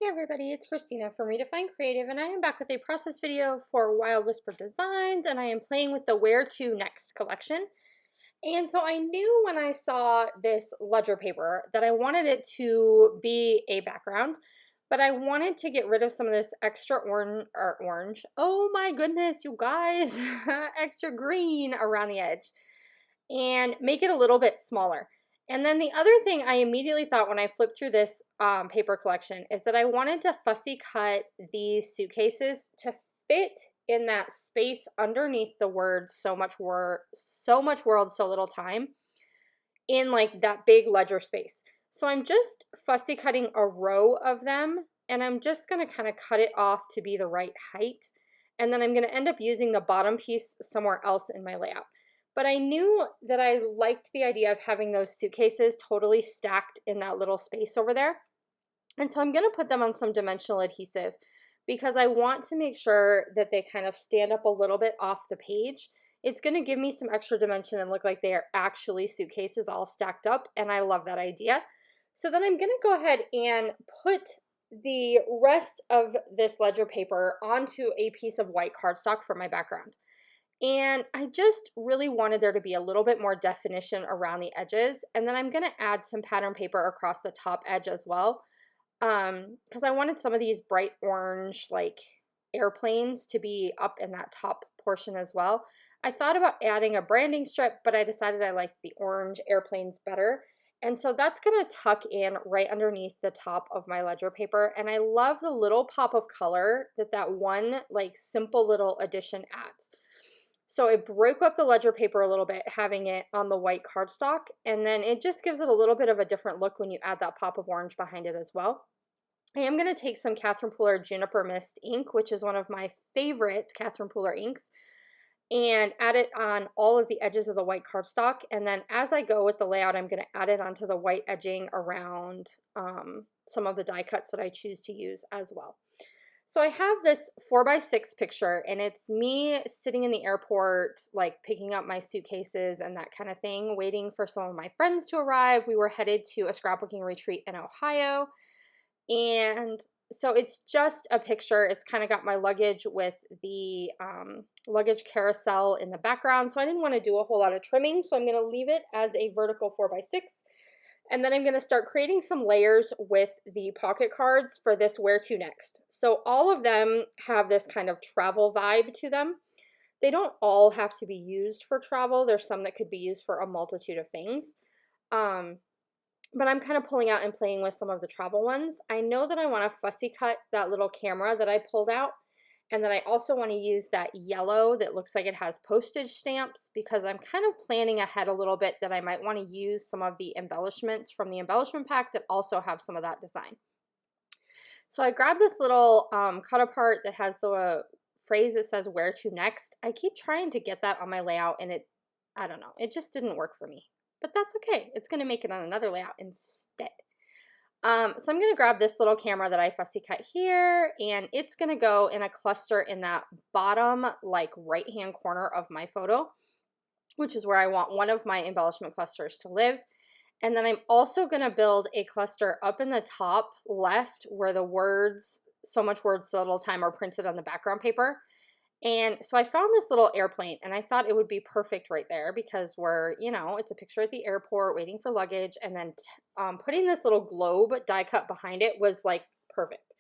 Hey everybody, it's Christina from Redefine Creative, and I am back with a process video for Wild Whisper Designs, and I am playing with the Where to Next collection. And so I knew when I saw this ledger paper that I wanted it to be a background, but I wanted to get rid of some of this extra orange. Oh my goodness, you guys, extra green around the edge, and make it a little bit smaller. And then the other thing I immediately thought when I flipped through this paper collection is that I wanted to fussy cut these suitcases to fit in that space underneath the words so much world, so little time, in like that big ledger space. So I'm just fussy cutting a row of them, and I'm just going to kind of cut it off to be the right height. And then I'm going to end up using the bottom piece somewhere else in my layout. But I knew that I liked the idea of having those suitcases totally stacked in that little space over there. And so I'm going to put them on some dimensional adhesive because I want to make sure that they kind of stand up a little bit off the page. It's going to give me some extra dimension and look like they are actually suitcases all stacked up, and I love that idea. So then I'm going to go ahead and put the rest of this ledger paper onto a piece of white cardstock for my background. And I just really wanted there to be a little bit more definition around the edges. And then I'm going to add some pattern paper across the top edge as well, because I wanted some of these bright orange like airplanes to be up in that top portion as well. I thought about adding a branding strip, but I decided I liked the orange airplanes better. And so that's going to tuck in right underneath the top of my ledger paper. And I love the little pop of color that that one like simple little addition adds. So it broke up the ledger paper a little bit, having it on the white cardstock, and then it just gives it a little bit of a different look when you add that pop of orange behind it as well. I am going to take some Catherine Pooler Juniper Mist ink, which is one of my favorite Catherine Pooler inks, and add it on all of the edges of the white cardstock. And then as I go with the layout, I'm going to add it onto the white edging around some of the die cuts that I choose to use as well. So I have this 4x6 picture, and it's me sitting in the airport, like picking up my suitcases and that kind of thing, waiting for some of my friends to arrive. We were headed to a scrapbooking retreat in Ohio. And so it's just a picture. It's kind of got my luggage with the luggage carousel in the background. So I didn't want to do a whole lot of trimming. So I'm going to leave it as a vertical 4x6. And then I'm going to start creating some layers with the pocket cards for this Where to Next. So all of them have this kind of travel vibe to them. They don't all have to be used for travel. There's some that could be used for a multitude of things. But I'm kind of pulling out and playing with some of the travel ones. I know that I want to fussy cut that little camera that I pulled out. And then I also want to use that yellow that looks like it has postage stamps, because I'm kind of planning ahead a little bit that I might want to use some of the embellishments from the embellishment pack that also have some of that design. So I grabbed this little cut apart that has the phrase that says Where to Next. I keep trying to get that on my layout, and I don't know, it just didn't work for me. But that's okay. It's going to make it on another layout instead. So I'm going to grab this little camera that I fussy cut here, and it's going to go in a cluster in that bottom, like right-hand corner of my photo, which is where I want one of my embellishment clusters to live. And then I'm also going to build a cluster up in the top left where the words, so much words, so little time, are printed on the background paper. And so I found this little airplane, and I thought it would be perfect right there because we're, you know, it's a picture at the airport waiting for luggage, and then putting this little globe die cut behind it was like perfect.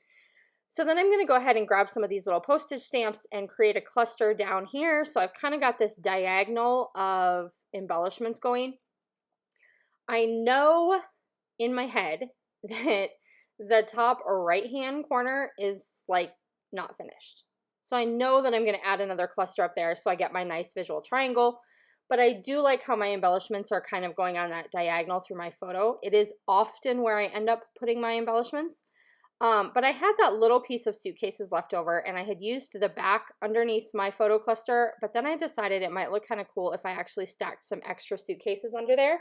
So then I'm going to go ahead and grab some of these little postage stamps and create a cluster down here. So I've kind of got this diagonal of embellishments going. I know in my head that the top right-hand corner is like not finished. So I know that I'm going to add another cluster up there so I get my nice visual triangle. But I do like how my embellishments are kind of going on that diagonal through my photo. It is often where I end up putting my embellishments. But I had that little piece of suitcases left over, and I had used the back underneath my photo cluster. But then I decided it might look kind of cool if I actually stacked some extra suitcases under there.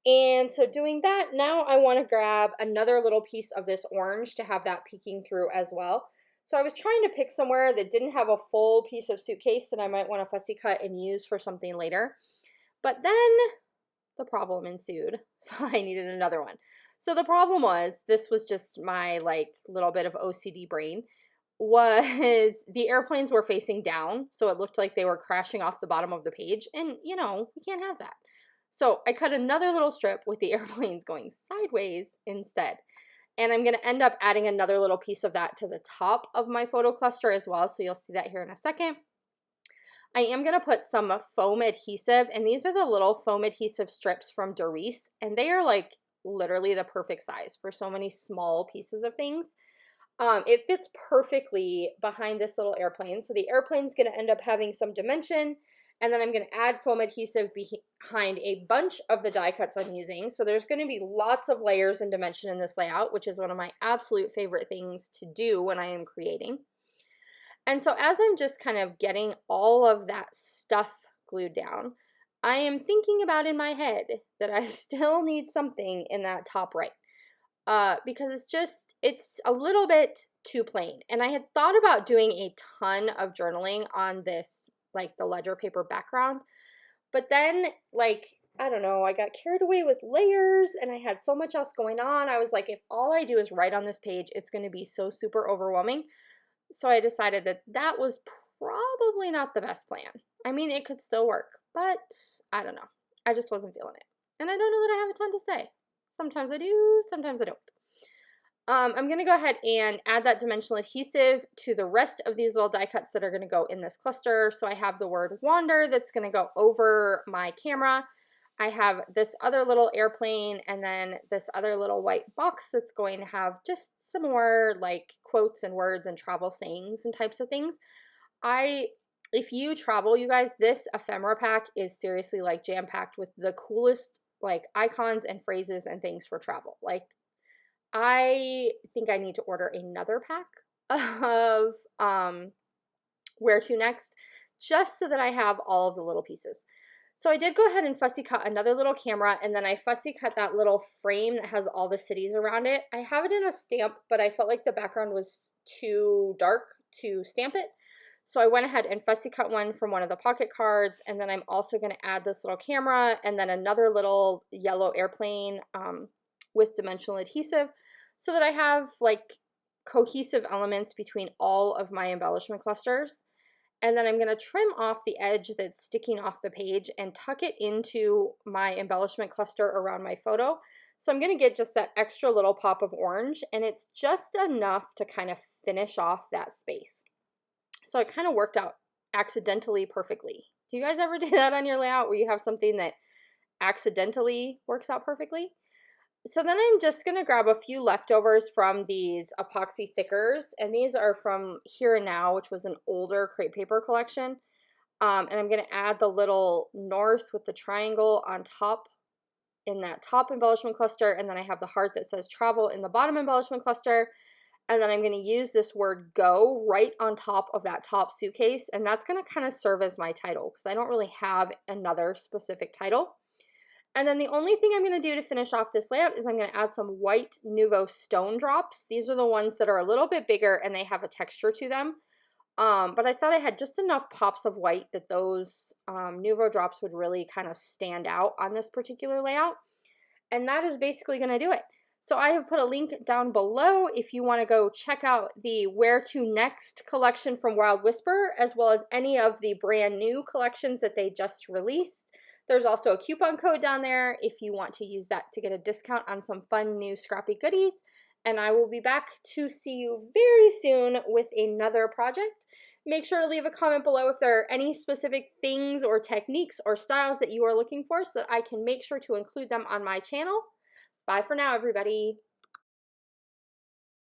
And so doing that, now I want to grab another little piece of this orange to have that peeking through as well. So I was trying to pick somewhere that didn't have a full piece of suitcase that I might want to fussy cut and use for something later. But then the problem ensued, so I needed another one. So the problem was, this was just my like little bit of OCD brain, was the airplanes were facing down, so it looked like they were crashing off the bottom of the page, and you know, we can't have that. So I cut another little strip with the airplanes going sideways instead. And I'm going to end up adding another little piece of that to the top of my photo cluster as well, so you'll see that here in a second. I am going to put some foam adhesive, and these are the little foam adhesive strips from Doris, and they are like literally the perfect size for so many small pieces of things. It fits perfectly behind this little airplane, so the airplane's going to end up having some dimension, and then I'm going to add foam adhesive behind a bunch of the die cuts I'm using, so there's going to be lots of layers and dimension in this layout, which is one of my absolute favorite things to do when I am creating. And so as I'm just kind of getting all of that stuff glued down, I am thinking about in my head that I still need something in that top right. Because it's a little bit too plain. And I had thought about doing a ton of journaling on this, like the ledger paper background. But then, like, I don't know, I got carried away with layers and I had so much else going on. I was like, if all I do is write on this page, it's going to be so super overwhelming. So I decided that that was probably not the best plan. I mean, it could still work, but I don't know. I just wasn't feeling it. And I don't know that I have a ton to say. Sometimes I do, sometimes I don't. I'm going to go ahead and add that dimensional adhesive to the rest of these little die cuts that are going to go in this cluster. So I have the word wander that's going to go over my camera. I have this other little airplane and then this other little white box that's going to have just some more like quotes and words and travel sayings and types of things. If you travel, you guys, this ephemera pack is seriously like jam-packed with the coolest like icons and phrases and things for travel. Like, I think I need to order another pack of Where to Next, just so that I have all of the little pieces. So I did go ahead and fussy cut another little camera, and then I fussy cut that little frame that has all the cities around it. I have it in a stamp, but I felt like the background was too dark to stamp it. So I went ahead and fussy cut one from one of the pocket cards, and then I'm also going to add this little camera and then another little yellow airplane with dimensional adhesive, so that I have like cohesive elements between all of my embellishment clusters. And then I'm going to trim off the edge that's sticking off the page and tuck it into my embellishment cluster around my photo. So I'm going to get just that extra little pop of orange, and it's just enough to kind of finish off that space. So it kind of worked out accidentally perfectly. Do you guys ever do that on your layout where you have something that accidentally works out perfectly? So then I'm just going to grab a few leftovers from these epoxy thickers, and these are from Here and Now, which was an older crepe paper collection. And I'm going to add the little north with the triangle on top in that top embellishment cluster, and then I have the heart that says travel in the bottom embellishment cluster. And then I'm going to use this word go right on top of that top suitcase, and that's going to kind of serve as my title because I don't really have another specific title. And then the only thing I'm going to do to finish off this layout is I'm going to add some white Nuvo stone drops. These are the ones that are a little bit bigger and they have a texture to them. But I thought I had just enough pops of white that those Nuvo drops would really kind of stand out on this particular layout. And that is basically going to do it. So I have put a link down below if you want to go check out the Where to Next collection from Wild Whisper, as well as any of the brand new collections that they just released. There's also a coupon code down there if you want to use that to get a discount on some fun new scrappy goodies. And I will be back to see you very soon with another project. Make sure to leave a comment below if there are any specific things or techniques or styles that you are looking for so that I can make sure to include them on my channel. Bye for now, everybody.